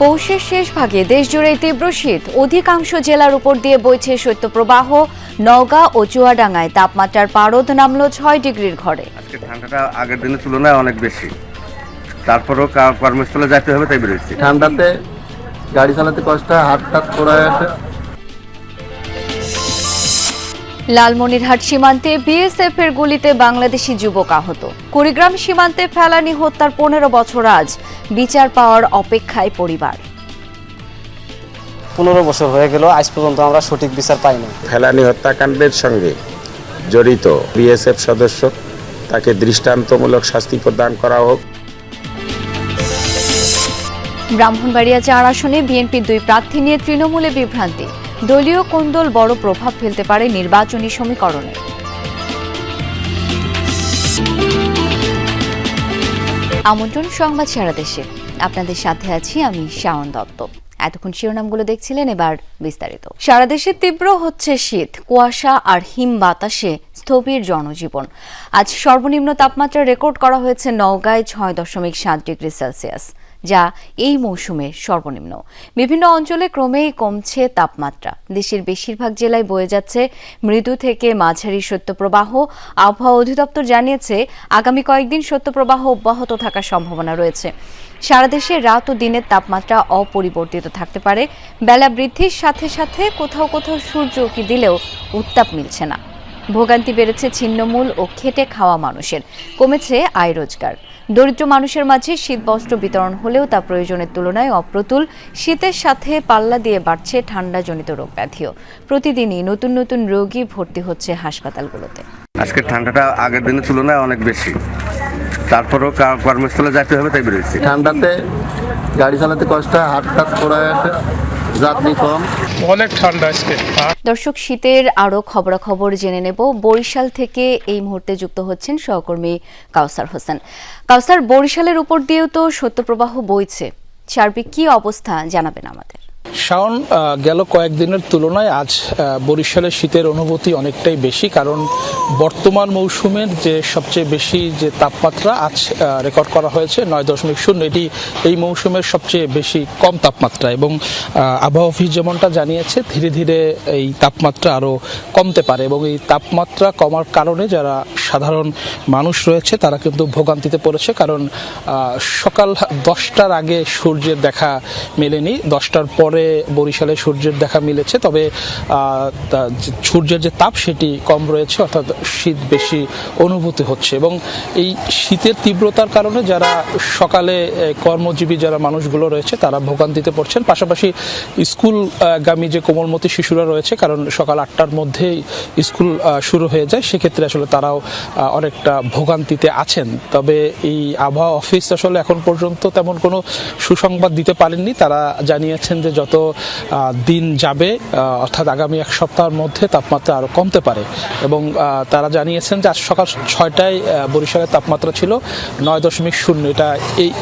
পৌষের শেষ ভাগে দেশজুড়ে তীব্র শীত, অধিকাংশ জেলার উপর দিয়ে বইছে শৈত্যপ্রবাহ। নওগাঁ ও চুয়াডাঙ্গায় তাপমাত্রার পারদ নামল 6 ডিগ্রির ঘরে। আজকে ঠান্ডাটা আগের দিনের তুলনায় অনেক বেশি, তারপরেও কর্মস্থলে যেতে হবে তাই বেরোচ্ছি। ঠান্ডাতে গাড়ি চালাতে কষ্ট হয়, হাত টাত পোড়ায় আসে। লালমনিরহাট সীমান্তে বিএসএফ এর গুলিতে বাংলাদেশি যুবক আহত। কুড়িগ্রাম সীমান্তে ফেলানি হত্যার 15 বছর আজ, বিচার পাওয়ার অপেক্ষায় পরিবার। 15 বছর হয়ে গেল, আজ পর্যন্ত আমরা সঠিক বিচার পাইনি। ফেলানি হত্যাকাণ্ডের সঙ্গে জড়িত বিএসএফ সদস্য, তাকে দৃষ্টান্তমূলক শাস্তি প্রদান করা হোক। ব্রাহ্মণবাড়িয়া 4 আসনে বিএনপির 2 প্রার্থী নিয়ে তৃণমূলে বিভ্রান্তি। দলীয় কোন্দল বড় প্রভাব ফেলতে পারে নির্বাচনী সমীকরণে। আমন্ত্রণ সংবাদ সারা দেশে, আপনাদের সাথে আছি আমি শাওন দত্ত। এতক্ষণ শিরোনামগুলো দেখছিলেন, এবার বিস্তারিত। সারা দেশে তীব্র হচ্ছে শীত, কুয়াশা আর হিম বাতাসে স্থবির জনজীবন। আজ সর্বনিম্ন তাপমাত্রা রেকর্ড করা হয়েছে নওগাঁয় 6.7 ডিগ্রি সেলসিয়াস, যা এই মৌসুমের সর্বনিম্ন। বিভিন্ন অঞ্চলে ক্রমেই কমছে তাপমাত্রা। দেশের বেশিরভাগ জেলায় বয়ে যাচ্ছে মৃদু থেকে মাঝারি শৈত্যপ্রবাহ। আবহাওয়া অধিদপ্তর জানিয়েছে, আগামী কয়েকদিন শৈত্যপ্রবাহ অব্যাহত থাকার সম্ভাবনা রয়েছে। সারা দেশে রাত ও দিনের তাপমাত্রা অপরিবর্তিত থাকতে পারে। বেলা বৃদ্ধির সাথে সাথে কোথাও কোথাও সূর্য উঁকি দিলেও উত্তাপ মিলছে না। ভোগান্তি বেড়েছে ছিন্নমূল ও খেটে খাওয়া মানুষের, কমেছে আয় রোজগার। দরিদ্র মানুষের মাঝে শীতবস্ত্র বিতরণ হলেও তা প্রয়োজনের তুলনায় অপ্রতুল। শীতের সাথে পাল্লা দিয়ে বাড়ছে ঠান্ডাজনিত রোগ ব্যাধিও। প্রতিদিনই নতুন নতুন রোগী ভর্তি হচ্ছে হাসপাতালগুলোতে। আজকে ঠান্ডাটা আগের দিনের তুলনায় অনেক বেশি, তারপরেও কর্মস্থলে যেতে হবে তাই বেরোচ্ছি। ঠান্ডাতে গাড়ি চালাতে কষ্ট হয়, হাত টাত পোড়ায় আসে, যাত্রী কম। অনেক ঠান্ডা আজকে। দর্শক, শীতের আরো খবরাখবর জেনে নেব। বরিশাল থেকে এই মুহূর্তে যুক্ত হচ্ছেন সহকর্মী কাউসার হোসেন। কাউসার, বরিশালের উপর দিয়েও তো শৈত্যপ্রবাহ বইছে, সার্বিক কি অবস্থা জানাবেন আমাদের? শাওন, গেল কয়েকদিনের তুলনায় আজ বরিশালের শীতের অনুভূতি অনেকটাই বেশি, কারণ বর্তমান মৌসুমের যে সবচেয়ে বেশি যে তাপমাত্রা আজ রেকর্ড করা হয়েছে 9.0, এটি এই মৌসুমের সবচেয়ে বেশি কম তাপমাত্রা। এবং আবহাওয়া অফিস যেমনটা জানিয়েছে, ধীরে ধীরে এই তাপমাত্রা আরও কমতে পারে। এবং এই তাপমাত্রা কমার কারণে যারা সাধারণ মানুষ রয়েছে তারা কিন্তু ভোগান্তিতে পড়েছে, কারণ সকাল 10টার আগে সূর্যের দেখা মেলেনি। 10টার পরে বরিশালে সূর্যের দেখা মিলেছে, তবে সূর্যের যে তাপ সেটি কম রয়েছে, অর্থাৎ শীত বেশি অনুভূতি হচ্ছে। এবং এই শীতের তীব্রতার কারণে যারা সকালে কর্মজীবী যারা মানুষগুলো রয়েছে তারা ভোগান্তিতে পড়ছেন। পাশাপাশি স্কুলগামী যে কোমলমতি শিশুরা রয়েছে, কারণ সকাল 8টার মধ্যেই স্কুল শুরু হয়ে যায়, সেক্ষেত্রে আসলে তারাও অনেকটা ভোগান্তিতে আছেন। তবে এই আবহাওয়া অফিস আসলে এখন পর্যন্ত তেমন কোনো সুসংবাদ দিতে পারেননি। তারা জানিয়েছেন যে যত দিন যাবে, অর্থাৎ আগামী 1 সপ্তাহের মধ্যে তাপমাত্রা আরও কমতে পারে। এবং তারা জানিয়েছেন যে আজ সকাল 6টায় বরিশালের তাপমাত্রা ছিল 9.0, এটা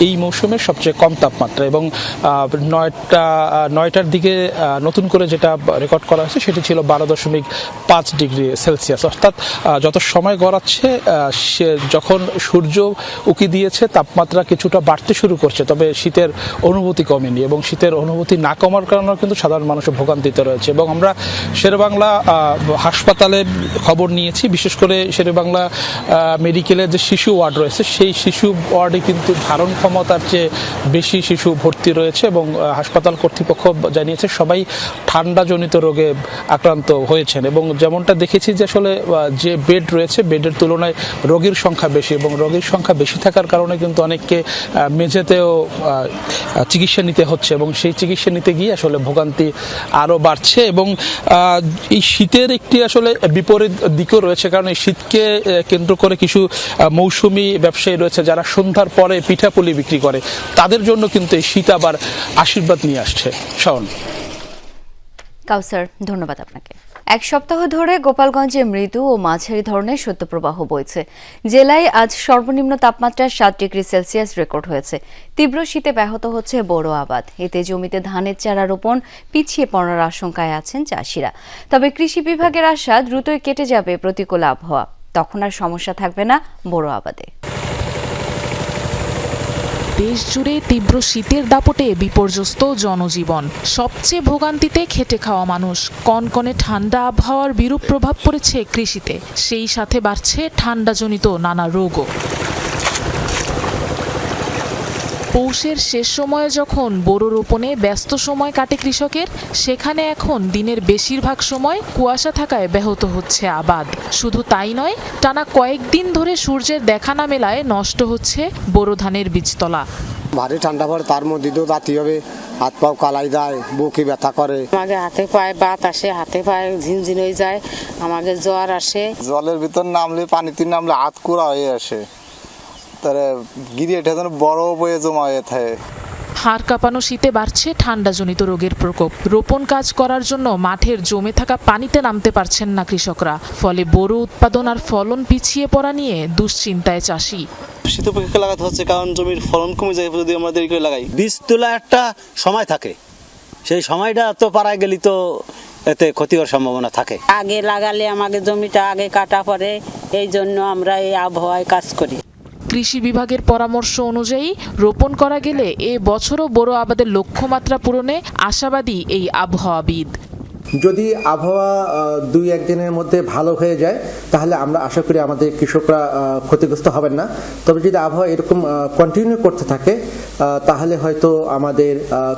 এই মৌসুমের সবচেয়ে কম তাপমাত্রা। এবং 9টার দিকে নতুন করে যেটা রেকর্ড করা হয়েছে সেটি ছিল 12.5 ডিগ্রি সেলসিয়াস। অর্থাৎ যত সময় গড়াচ্ছে, যখন সূর্য উঁকি দিয়েছে তাপমাত্রা কিছুটা বাড়তে শুরু করছে, তবে শীতের অনুভূতি কমেনি। এবং শীতের অনুভূতি না কমার কারণে কিন্তু সাধারণ মানুষের ভোগান্তিতে রয়েছে। এবং আমরা শেরেবাংলা হাসপাতালে খবর নিয়েছি, বিশেষ করে শেরেবাংলা মেডিকেলের যে শিশু ওয়ার্ড রয়েছে, সেই শিশু ওয়ার্ডে কিন্তু ধারণ ক্ষমতার চেয়ে বেশি শিশু ভর্তি রয়েছে। এবং হাসপাতাল কর্তৃপক্ষ জানিয়েছে সবাই ঠান্ডাজনিত রোগে আক্রান্ত হয়েছেন। এবং যেমনটা দেখেছি যে আসলে যে বেড রয়েছে, বেডের তুলনায় রোগীর সংখ্যা বেশি, এবং রোগীর সংখ্যা বেশি থাকার কারণে কিন্তু অনেককে মেঝেতেও চিকিৎসা নিতে হচ্ছে, এবং সেই চিকিৎসা নিতে গিয়ে আসলে ভোগান্তি আরও বাড়ছে। এবং এই শীতের একটি আসলে বিপরীত দিকও রয়েছে, কারণ এই শীতকে কেন্দ্র করে কিছু মৌসুমী ব্যবসায়ী রয়েছে যারা সন্ধ্যার পরে পিঠাপুলি বিক্রি করে, তাদের জন্য কিন্তু এই শীত আবার আশীর্বাদ নিয়ে আসছে। শাওন। কাউসার, ধন্যবাদ আপনাকে। 1 সপ্তাহ ধরে গোপালগঞ্জে মৃদু ও মাঝারি ধরনের শৈত্যপ্রবাহ বইছে। জেলায় আজ সর্বনিম্ন তাপমাত্রা 7 ডিগ্রি সেলসিয়াস রেকর্ড হয়েছে। তীব্র শীতে ব্যাহত হচ্ছে বোরো আবাদ। এতে জমিতে ধানের চারা রোপণ পিছিয়ে পড়ার আশঙ্কায় আছেন চাষিরা। তবে কৃষি বিভাগের আশা, দ্রুতই কেটে যাবে প্রতিকূল আবহাওয়া, তখন আর সমস্যা থাকবে না বোরো আবাদে। দেশ জুড়ে তীব্র শীতের দাপটে বিপর্যস্ত জনজীবন। সবচেয়ে ভোগান্তিতে খেটে খাওয়া মানুষ। কনকনে ঠান্ডা আবহাওয়ার বিরূপ প্রভাব পড়েছে কৃষিতে, সেই সাথে বাড়ছে ঠান্ডাজনিত নানা রোগও। পৌষের শেষ সময়ে যখন বোরো রোপণে ব্যস্ত সময় কাটে কৃষকের, সেখানে এখন দিনের বেশিরভাগ সময় কুয়াশা থাকায় ব্যাহত হচ্ছে আবাদ। শুধু তাই নয়, টানা কয়েকদিন ধরে সূর্যের দেখা না মেলায় নষ্ট হচ্ছে বোরো ধানের বীজতলা। ভারী ঠান্ডা পড়ে, তার মধ্যে তো রাতি হবে, হাত পাও কালাই যায়, বুকে ব্যথা করে। আমাকে হাতে পায়ে বাত আসে, হাতে পায়ে ঝিনঝিন হয়ে যায়, আমাকে জ্বর আসে। জলের ভিতর নামলে, পানিতে নামলে হাত কুড়া হয়ে আসে, তারা গিরি এটা যেন বড় বয়ে জমা হয়ে থাকে। হাড় কাঁপানো শীতে বাড়ছে ঠান্ডাজনিত রোগের প্রকোপ। রোপণ কাজ করার জন্য মাঠের জমে থাকা পানিতে নামতে পারছেন না কৃষকরা। ফলে বোরো উৎপাদন আর ফলন পিছিয়ে পড়া নিয়ে দুশ্চিন্তায় চাষি। শীত উপেক্ষা লাগাতে হচ্ছে, কারণ জমির ফলন কমে যায় যদি আমরা দেরি করে লাগাই। বীজ তোলা একটা সময় থাকে, সেই সময়টা তো পারায় গেলে তো এতে ক্ষতি হওয়ার সম্ভাবনা থাকে। আগে লাগালে আমাদের জমিটা আগে কাটা পড়ে, এই জন্য আমরা এই আবহাওয়ায় কাজ করি। কৃষি বিভাগের পরামর্শ অনুযায়ী রোপণ করা গেলে এ বছরও বোরো আবাদের লক্ষ্যমাত্রা পূরণে আশাবাদী এই আবহাওয়াবিদ। যদি আবহাওয়া 2-1 দিনের মধ্যে ভালো হয়ে যায় তাহলে আমরা আশা করি আমাদের কৃষকরা ক্ষতিগ্রস্ত হবেন না। তবে যদি আবহাওয়া এরকম কন্টিনিউ করতে থাকে তাহলে হয়তো আমাদের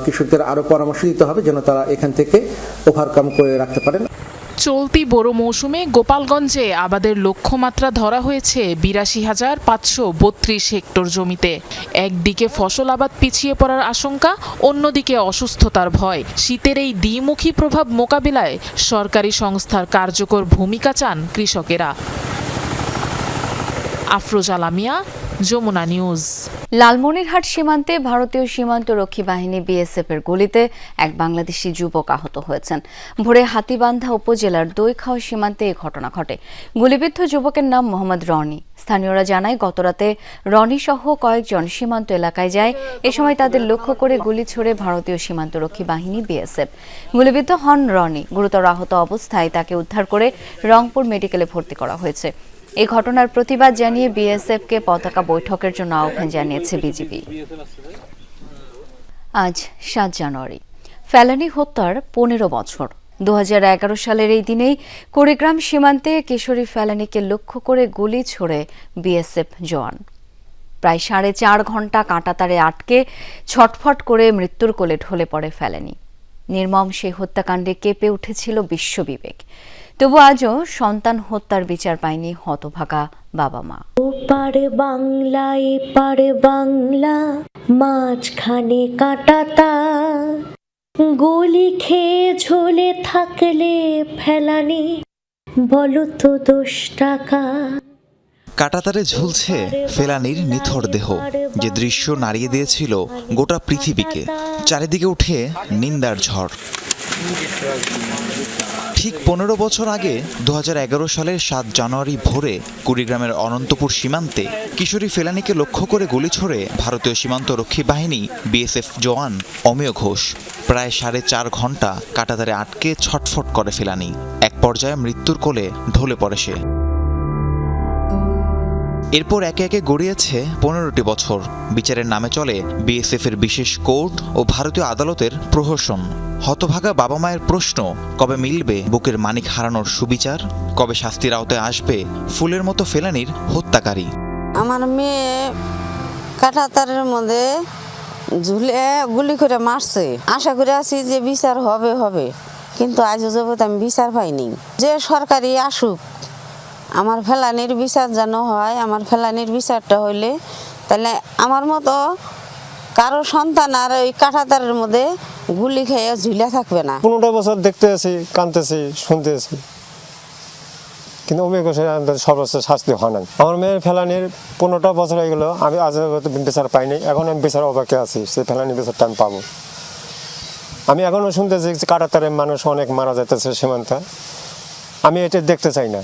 কৃষকদের আরো পরামর্শ দিতে হবে যেন তারা এখান থেকে ওভারকাম করে রাখতে পারেন। চলতি বোরো মৌসুমে গোপালগঞ্জে আবাদের লক্ষ্যমাত্রা ধরা হয়েছে ৮২,৫৩২ হেক্টর জমিতে। একদিকে ফসল আবাদ পিছিয়ে পড়ার আশঙ্কা, অন্যদিকে অসুস্থতার ভয়। শীতের এই দ্বিমুখী প্রভাব মোকাবিলায় সরকারি সংস্থার কার্যকর ভূমিকা চান কৃষকেরা। আফরোজা লামিয়া, যমুনা নিউজ। লালমনিরহাট সীমান্তে ভারতীয় সীমান্ত রক্ষী বাহিনী বিএসএফ এর গুলিতে এক বাংলাদেশি যুবক আহত হয়েছেন। ভোরে হাতীবান্ধা উপজেলার দইখাও সীমান্তে এই ঘটনা ঘটে। গুলিবিদ্ধ যুবকের নাম মোহাম্মদ রনি। স্থানীয়রা জানায় গতরাতে রনি সহ কয়েকজন সীমান্ত এলাকায় যায়। এ সময় তাদের লক্ষ্য করে গুলি ছোড়ে ভারতীয় সীমান্ত রক্ষী বাহিনী বিএসএফ। গুলিবিদ্ধ হন রনি। গুরুতর আহত অবস্থায় তাকে উদ্ধার করে রংপুর মেডিকেলে ভর্তি করা হয়েছে। এই ঘটনার প্রতিবাদ জানিয়ে বিএসএফকে পতাকা বৈঠকের জন্য আহ্বান জানিয়েছে বিজিবি। আজ ৭ জানুয়ারি, ফেলানী হত্যার ১৫ বছর। ২০১১ সালের এই দিনেই কুড়িগ্রাম সীমান্তে কিশোরী ফেলানীকে লক্ষ্য করে গুলি ছোড়ে বিএসএফ জওয়ান। প্রায় ৪.৫ ঘন্টা কাঁটাতারে আটকে ছটফট করে মৃত্যুর কোলে ঢলে পড়ে ফেলানী। নির্মম সেই হত্যাকাণ্ডে কেঁপে উঠেছিল বিশ্ববিবেক। তবু আজও সন্তান হত্যার বিচার পায়নি হতভাগা বাবা মা। ওপারে বাংলা এপারে বাংলা, মাঝখানে কাঁটাতা, গলি খেয়ে ঝোলে থাকলে ফেলানি, বলো তো ১০ টাকা। কাঁটাতারে ঝুলছে ফেলানির নিথর দেহ, যে দৃশ্য নাড়িয়ে দিয়েছিল গোটা পৃথিবীকে। চারিদিকে উঠে নিন্দার ঝড়। ঠিক ১৫ বছর আগে ২০১১ সালের ৭ জানুয়ারি ভোরে কুড়িগ্রামের অনন্তপুর সীমান্তে কিশোরী ফেলানীকে লক্ষ্য করে গুলি ছোড়ে ভারতীয় সীমান্ত রক্ষী বাহিনী বিএসএফ জওয়ান অমেয় ঘোষ। প্রায় ৪.৫ ঘন্টা কাঁটাতারে আটকে ছটফট করে ফেলানী। এক পর্যায়ে মৃত্যুর কোলে ঢলে পড়ে সে। এরপর একে একে গড়িয়েছে ১৫টি বছর। বিচারের নামে চলে বিএসএফ এর বিশেষ কোর্ট ও ভারতীয় আদালতের প্রহসন। হতভাগা বাবা মায়ের প্রশ্ন, কবে মিলবে বুকের মানিক হারানোর সুবিচার? কবে শাস্তির আওতায় আসবে ফুলের মতো ফেলানীর হত্যাকারী? আমার মেয়ে কাঁটাতারের মধ্যে ঝুলে গুলি করে মারছে। আশা করে আছি যে বিচার হবে, কিন্তু আজও যাবত আমি বিচার পাইনি। যে সরকারি আসুক, আমার ফেলানির বিচার যেন হয়। আমার ফেলানির বিচারটা হইলে তাহলে আমার মতো কারো সন্তান আর ওই কাঁটাতারের মধ্যে গুলি খেয়ে ঝুলে থাকবে না। ১৫টা বছর দেখতে আছি, কাঁদতেছি, শুনতেছি, কিন্তু অমেয় ঘোষের সর্বোচ্চ শাস্তি হয় না। আমার মেয়ের ফেলানির 15টা বছর হয়ে গেল, আমি আজ বিচার পাইনি। এখন আমি বিচার অপেক্ষা আছি, সেই ফেলানির বিচারটা আমি পাবো। আমি এখনো শুনতেছি কাঁটাতারের মানুষ অনেক মারা যাইতেছে সীমান্তে। আমি এটা দেখতে চাই না,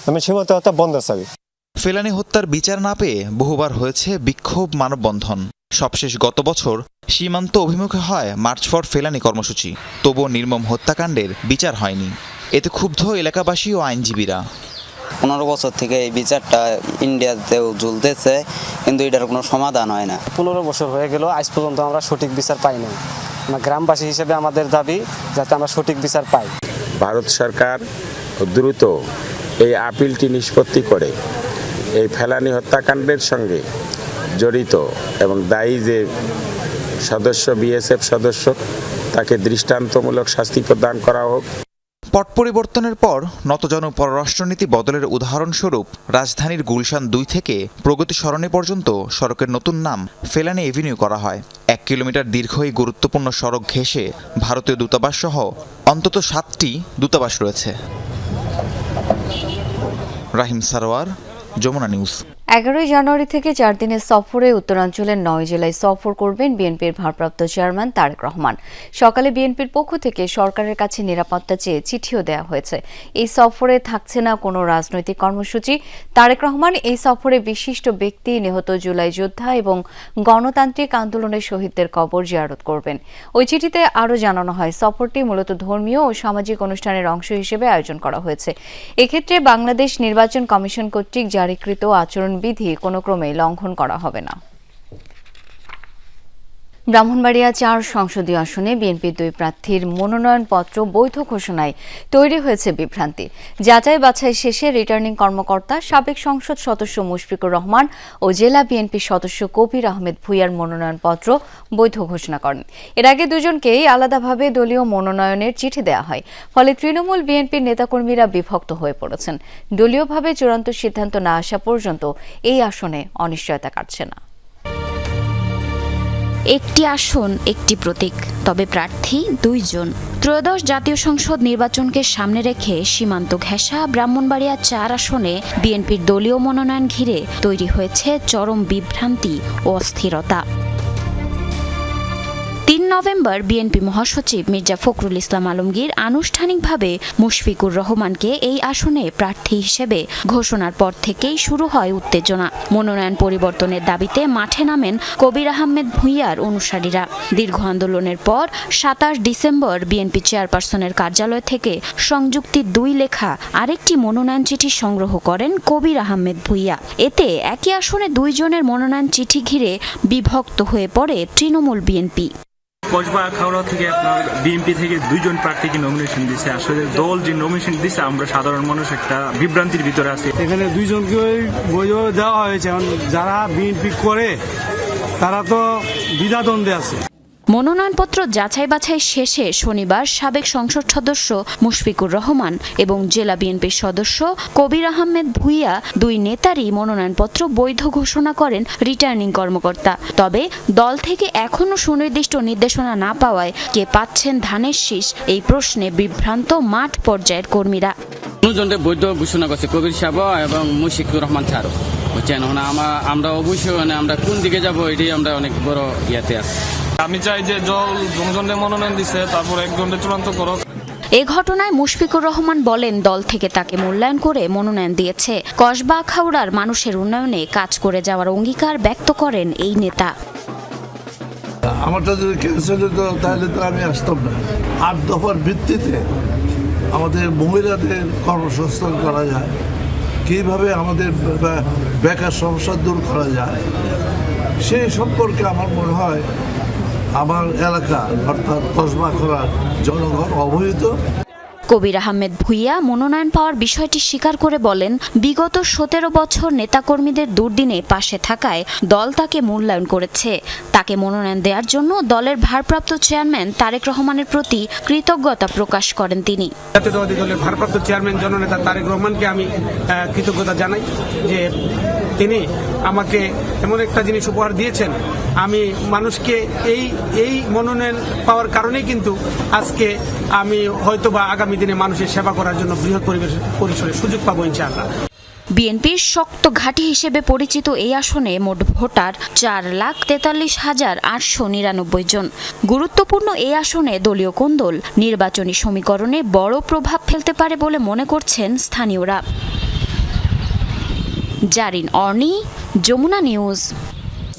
আমি সীমান্ত হত্যা বন্ধ চাই। ফেলানী হত্যার বিচার না পেয়ে বহুবার হয়েছে বিক্ষোভ, মানববন্ধন। সবশেষ গত বছর সীমান্ত অভিমুখে হয় মার্চ ফর ফেলানী কর্মসূচি। তবুও নির্মম হত্যাকাণ্ডের বিচার হয়নি। এতে ক্ষুব্ধ এলাকাবাসী ও আইনজীবীরা। 15 বছর থেকে এই বিচারটা ইন্ডিয়াতেও ঝুলতেছে, কিন্তু এটার কোনো সমাধান হয় না। 15 বছর হয়ে গেল, আজ পর্যন্ত আমরা সঠিক বিচার পাই নাই। আমরা গ্রামবাসী হিসেবে আমাদের দাবি যাতে আমরা সঠিক বিচার পাই। ভারত সরকার দ্রুত এই আপিলটি নিষ্পত্তি করে এই ফেলানি হত্যাকাণ্ডের সঙ্গে জড়িত এবং দায়ী যে সদস্য, বিএসএফ সদস্য, তাকে দৃষ্টান্তমূলক শাস্তি প্রদান করা হোক। পট পরিবর্তনের পর নতজানু পররাষ্ট্রনীতি বদলের উদাহরণস্বরূপ রাজধানীর গুলশান 2 থেকে প্রগতি সরণি পর্যন্ত সড়কের নতুন নাম ফেলানি এভিনিউ করা হয়। 1 কিলোমিটার দীর্ঘ এই গুরুত্বপূর্ণ সড়ক ঘেঁষে ভারতীয় দূতাবাস সহ অন্তত 7টি দূতাবাস রয়েছে। রাহিম সারোয়ার, যমুনা নিউজ। 11 জানুয়ারি থেকে 4 দিনের সফরে উত্তরাঞ্চলের 9 জেলায় সফর করবেন বিএনপির ভারপ্রাপ্ত চেয়ারম্যান তারেক রহমান। সকালে বিএনপির পক্ষ থেকে সরকারের কাছে নিরাপত্তা চেয়ে চিঠিও দেওয়া হয়েছে। এই সফরে থাকছে না কোনো রাজনৈতিক কর্মসূচি। তারেক রহমান এই সফরে বিশিষ্ট ব্যক্তি, নিহত জুলাই যোদ্ধা এবং গণতান্ত্রিক আন্দোলনের শহীদদের কবর জিয়ারত করবেন। ওই চিঠিতে আরও জানানো হয়, সফরটি মূলত ধর্মীয় ও সামাজিক অনুষ্ঠানের অংশ হিসেবে আয়োজন করা হয়েছে। এক্ষেত্রে বাংলাদেশ নির্বাচন কমিশন কর্তৃক জারিকৃত আচরণ বিধি কোনো ক্রমে লঙ্ঘন করা হবে না। ব্রাহ্মণবাড়িয়া 4 সংসদীয় আসনে বিএনপির 2 প্রার্থীর মনোনয়নপত্র বৈধ ঘোষণায় তৈরি হয়েছে বিভ্রান্তি। যাচাই বাছাই শেষে রিটার্নিং কর্মকর্তা সাবেক সংসদ সদস্য মুশফিকুর রহমান ও জেলা বিএনপির সদস্য কবির আহমেদ ভূঁইয়ার মনোনয়নপত্র বৈধ ঘোষণা করেন। এর আগে দুজনকেই আলাদাভাবে দলীয় মনোনয়নের চিঠি দেওয়া হয়। ফলে তৃণমূল বিএনপির নেতাকর্মীরা বিভক্ত হয়ে পড়েছেন। দলীয়ভাবে চূড়ান্ত সিদ্ধান্ত না আসা পর্যন্ত এই আসনে অনিশ্চয়তা কাটছে না। একটি আসন, একটি প্রতীক, তবে প্রার্থী 2 জন। ত্রয়োদশ জাতীয় সংসদ নির্বাচনকে সামনে রেখে সীমান্ত ঘেঁষা ব্রাহ্মণবাড়িয়া 4 আসনে বিএনপির দলীয় মনোনয়ন ঘিরে তৈরি হয়েছে চরম বিভ্রান্তি ও অস্থিরতা। 3 নভেম্বর বিএনপি মহাসচিব মির্জা ফখরুল ইসলাম আলমগীর আনুষ্ঠানিকভাবে মুশফিকুর রহমানকে এই আসনে প্রার্থী হিসেবে ঘোষণার পর থেকেই শুরু হয় উত্তেজনা। মনোনয়ন পরিবর্তনের দাবিতে মাঠে নামেন কবির আহমেদ ভূঁইয়ার অনুসারীরা। দীর্ঘ আন্দোলনের পর 27 ডিসেম্বর বিএনপি চেয়ারপারসনের কার্যালয় থেকে সংযুক্তি 2 লেখা আরেকটি মনোনয়ন চিঠি সংগ্রহ করেন কবির আহমেদ ভূঁইয়া। এতে একই আসনে 2 জনের মনোনয়ন চিঠি ঘিরে বিভক্ত হয়ে পড়ে তৃণমূল বিএনপি। কসবা আখাউড়া থেকে আপনার বিএনপি থেকে 2 জন প্রার্থীকে নমিনেশন দিয়েছে। আসলে দল যে নমিনেশন দিয়েছে, আমরা সাধারণ মানুষ একটা বিভ্রান্তির ভিতরে আছি। এখানে 2 জনকে বৈধ দেওয়া হয়েছে। যারা বিএনপি করে তারা তো দ্বিধাদ্বন্দ্বে আছে। মনোনয়নপত্র যাচাই বাছাই শেষে শনিবার সাবেক সংসদ সদস্য মুশফিকুর রহমান এবং জেলা বিএনপির সদস্য কবির আহমেদ ভূঁইয়া 2 নেতারই মনোনয়নপত্র বৈধ ঘোষণা করেন রিটার্নিং কর্মকর্তা। তবে দল থেকে এখনও সুনির্দিষ্ট নির্দেশনা না পাওয়ায় কে পাচ্ছেন ধানের শীষ, এই প্রশ্নে বিভ্রান্ত মাঠ পর্যায়ের কর্মীরা। দুজনকে বৈধ ঘোষণা করছে, কবির সাহেব এবং মুশফিকুর রহমান ছাড়ো, বুঝছেন। আমরা অবশ্যই আমরা কোন দিকে যাব এটাই আমরা অনেক বড় ইয়াতে আছি। আমি চাই যে দল জনগণের মনোনয়ন দিচ্ছে, তারপর একজনের চূড়ান্ত করো। এ ঘটনায় মুশফিকুর রহমান বলেন, দল থেকে তাকে মূল্যায়ন করে মনোনয়ন দিয়েছে। কসবা আখাউড়ার মানুষের উন্নয়নে কাজ করে যাওয়ার অঙ্গীকার ব্যক্ত করেন এই নেতা। আমারটা যদি ক্যান্সেল হতো তাহলে তো আমি আসতাম না। 8 দফার ভিত্তিতে আমাদের মহিলাদের কর্মসংস্থান করা যায়, কীভাবে আমাদের বেকার সমস্যা দূর করা যায়, সেই সম্পর্কে আমার মনে হয় আমার এলাকা অর্থাৎ কসবা আখাউড়ার জনগণ অবহিত। কবির আহমেদ ভূঁইয়া মনোনয়ন পাওয়ার বিষয়টি স্বীকার করে বলেন, বিগত 17 বছর নেতাকর্মীদের দুর্দিনে পাশে থাকায় দল তাকে মূল্যায়ন করেছে। তাকে মনোনয়ন দেওয়ার জন্য দলের ভারপ্রাপ্ত চেয়ারম্যান তারেক রহমানের প্রতি কৃতজ্ঞতা প্রকাশ করেন তিনি। জাতীয়তাবাদী দলের ভারপ্রাপ্ত চেয়ারম্যান জননেতা তারেক রহমানকে আমি কৃতজ্ঞতা জানাই যে তিনি আমাকে এমন একটা জিনিস উপহার দিয়েছেন। আমি মানুষকে এই মনোনয়ন পাওয়ার কারণেই কিন্তু আজকে আমি হয়তোবা আগামী দিনে মানুষের সেবা করার জন্য বৃহৎ পরিসরে সুযোগ পাবো ইনশাআল্লাহ। বিএনপির শক্ত ঘাঁটি হিসেবে পরিচিত এই আসনে মোট ভোটার 4,43,899 জন। গুরুত্বপূর্ণ এই আসনে দলীয় কোন্দল নির্বাচনী সমীকরণে বড় প্রভাব ফেলতে পারে বলে মনে করছেন স্থানীয়রা। জারিন অর্নি, যমুনা নিউজ।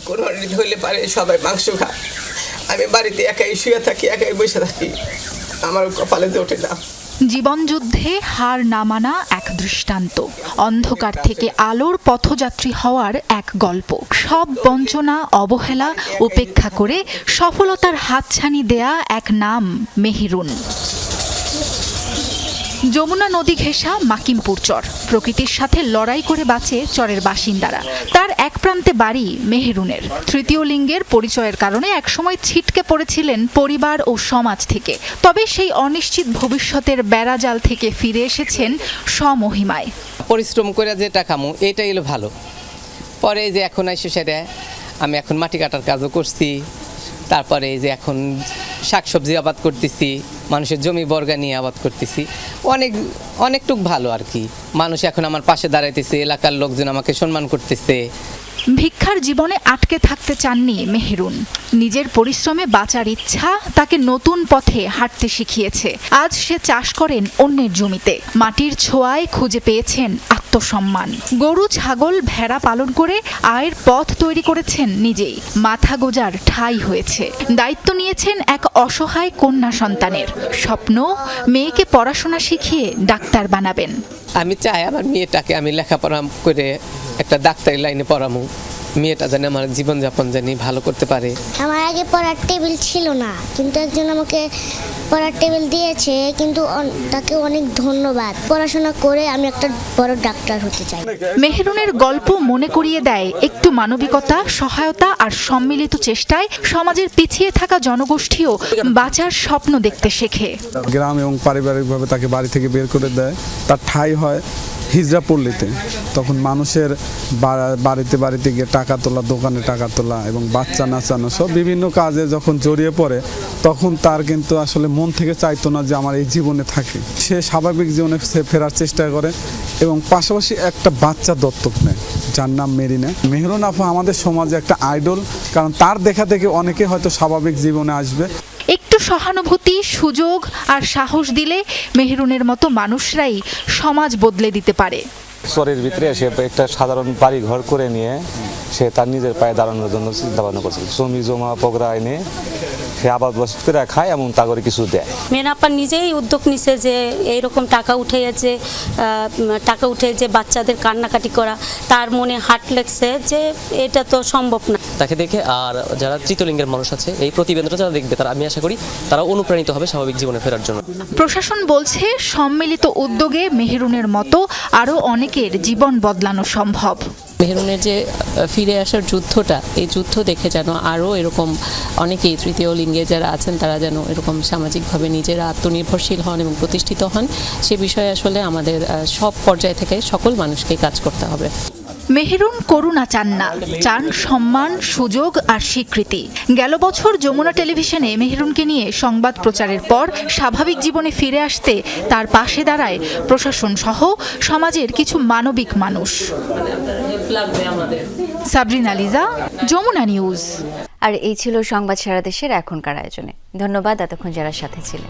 কোরবানি হইলে পারে সবাই মাংস খায়, আমি বাড়িতে একাই শুয়ে থাকি, একাই বসে থাকি, আমার কপালে জোটে না। জীবনযুদ্ধে হার না মানা এক দৃষ্টান্ত, অন্ধকার থেকে আলোর পথযাত্রী হওয়ার এক গল্প। সব বঞ্চনা অবহেলা উপেক্ষা করে সফলতার হাতছানি দেয়া এক নাম মেহেরুন। যমুনা নদী ঘেঁষা মাকিমপুর চর, প্রকৃতির সাথে লড়াই করে বাঁচে চরের বাসিন্দারা। তার এক প্রান্তে বাড়ি মেহেরুনের। তৃতীয় লিঙ্গের পরিচয়ের কারণে একসময় ছিটকে পড়েছিলেন পরিবার ও সমাজ থেকে, তবে সেই অনিশ্চিত ভবিষ্যতের বেড়াজাল থেকে ফিরে এসেছেন স্বমহিমায়। পরিশ্রম করে যে টাকা কামু এটাই হলো ভালো। পরে যে এখন এসে সেটা আমি এখন মাটি কাটার কাজও করছি, তারপরে যে এখন শাকসবজি আবাদ করতেছি, মানুষের জমি বর্গা নিয়ে আবাদ করতেছি, অনেকটুক ভালো আর কি। মানুষ এখন আমার পাশে দাঁড়াইতেছে, এলাকার লোকজন আমাকে সম্মান করতেছে। ভিক্ষার জীবনে আটকে থাকতে চাননি মেহেরুন। নিজের পরিশ্রমে বাঁচার ইচ্ছা তাকে নতুন পথে হাঁটতে শিখিয়েছে। আজ সে চাষ করেন অন্যের জমিতে, মাটির ছোঁয়ায় খুঁজে পেয়েছেন আত্মসম্মান। গরু ছাগল ভেড়া পালন করে আয়ের পথ তৈরি করেছেন নিজেই। মাথা গোজার ঠাঁই হয়েছে। দায়িত্ব নিয়েছেন এক অসহায় কন্যা সন্তানের। স্বপ্ন মেয়েকে পড়াশোনা শিখিয়ে ডাক্তার বানাবেন। আমি চাই আমার মেয়েটাকে আমি লেখাপড়া করে একটা ডাক্তারি লাইনে পড়ামু, মেয়েটা জানি আমার জীবনযাপন জানি ভালো করতে পারে। আমার আগে পড়ার টেবিল ছিল না, কিন্তু একজন আমাকে পড়ার টেবিল দিয়েছে, কিন্তু তাকে অনেক ধন্যবাদ। পড়াশোনা করে আমি একটা বড় ডাক্তার হতে চাই। মেহেরুনের গল্প মনে করিয়ে দেয় একটু মানবিকতা, সহায়তা আর সম্মিলিত চেষ্টায় সমাজের পিছিয়ে থাকা জনগোষ্ঠীও বাঁচার স্বপ্ন দেখতে শেখে। গ্রাম এবং পারিবারিকভাবে তাকে বাড়ি থেকে বের করে দেয়, তার ঠাঁই হয় হিজড়া পল্লীতে। তখন মানুষের বাড়িতে বাড়িতে গিয়ে টাকা তোলা, দোকানে টাকা তোলা এবং বাচ্চা নাচানো সব বিভিন্ন কাজে যখন জড়িয়ে পড়ে, তখন তার কিন্তু আসলে মন থেকে চাইতো না যে আমার এই জীবনে থাকে। সে স্বাভাবিক জীবনে ফেরার চেষ্টা করে এবং পাশাপাশি একটা বাচ্চা দত্তক নেয় যার নাম মেরিনা। মেহেরুন আপা আমাদের সমাজে একটা আইডল, কারণ তার দেখা থেকে অনেকে হয়তো স্বাভাবিক জীবনে আসবে। একটু সহানুভূতি, সুযোগ আর সাহস দিলে মেহেরুনের মতো মানুষরাই সমাজ বদলে দিতে পারে। চরের ভিতরে সে একটা সাধারণ বাড়ি ঘর করে নিয়ে সে তার নিজের পায়ে দাঁড়ানোর জন্য চিন্তা ভাবনা করছে। জমি জমা পগড়া এনে সে আবাদ বসত করে খায় এবং তা করে কিছু দেয়। মেনাপা নিজেই উদ্যোগ নিছে যে এইরকম টাকা উঠে যে বাচ্চাদের কান্নাকাটি করা, তার মনে হার্ট লেগছে যে এটা তো সম্ভব না। তাকে দেখে আর যারা তৃতীয় লিঙ্গের মানুষ আছে এই প্রতিবেদনটা যারা দেখবে তারা, আমি আশা করি তারা অনুপ্রাণিত হবে স্বাভাবিক জীবনে ফেরার জন্য। প্রশাসন বলছে সম্মিলিত উদ্যোগে মেহেরুনের মতো আরও অনেকের জীবন বদলানো সম্ভব। মেহেরুনের যে ফিরে আসার যুদ্ধটা, এই যুদ্ধ দেখে যেন আরও এরকম অনেকেই তৃতীয় লিঙ্গে যারা আছেন তারা যেন এরকম সামাজিকভাবে নিজেরা আত্মনির্ভরশীল হন এবং প্রতিষ্ঠিত হন, সে বিষয়ে আসলে আমাদের সব পর্যায় থেকে সকল মানুষকেই কাজ করতে হবে। মেহেরুন করুণা চান না, চান সম্মান, সুযোগ আর স্বীকৃতি। গেল বছর যমুনা টেলিভিশনে মেহেরুনকে নিয়ে সংবাদ প্রচারের পর স্বাভাবিক জীবনে ফিরে আসতে তার পাশে দাঁড়ায় প্রশাসন সহ সমাজের কিছু মানবিক মানুষ। সাবরিনা লিজা, যমুনা নিউজ। আর এই ছিল সংবাদ সারা দেশের এখনকার আয়োজনে। ধন্যবাদ এতক্ষণ যারা সাথে ছিলেন।